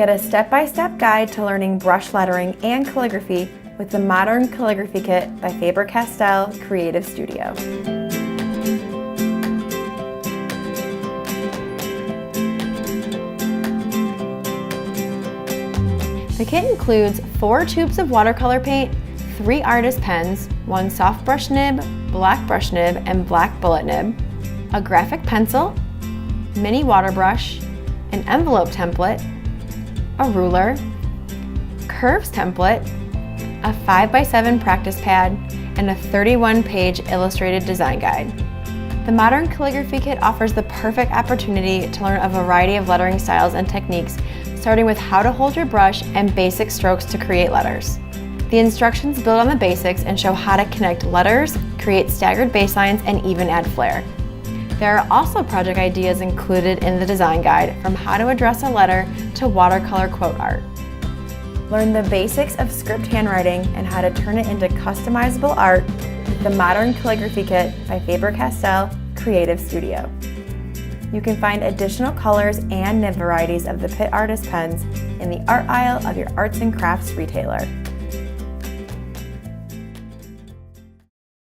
Get a step-by-step guide to learning brush lettering and calligraphy with the Modern Calligraphy Kit by Faber-Castell Creative Studio. The kit includes 4 tubes of watercolor paint, 3 artist pens, 1 soft brush nib, black brush nib, and black bullet nib, a graphic pencil, mini water brush, an envelope template, a ruler, curves template, a 5x7 practice pad, and a 31-page illustrated design guide. The Modern Calligraphy Kit offers the perfect opportunity to learn a variety of lettering styles and techniques, starting with how to hold your brush and basic strokes to create letters. The instructions build on the basics and show how to connect letters, create staggered baselines, and even add flair. There are also project ideas included in the design guide, from how to address a letter to watercolor quote art. Learn the basics of script handwriting and how to turn it into customizable art with the Modern Calligraphy Kit by Faber-Castell Creative Studio. You can find additional colors and nib varieties of the Pitt Artist pens in the art aisle of your arts and crafts retailer.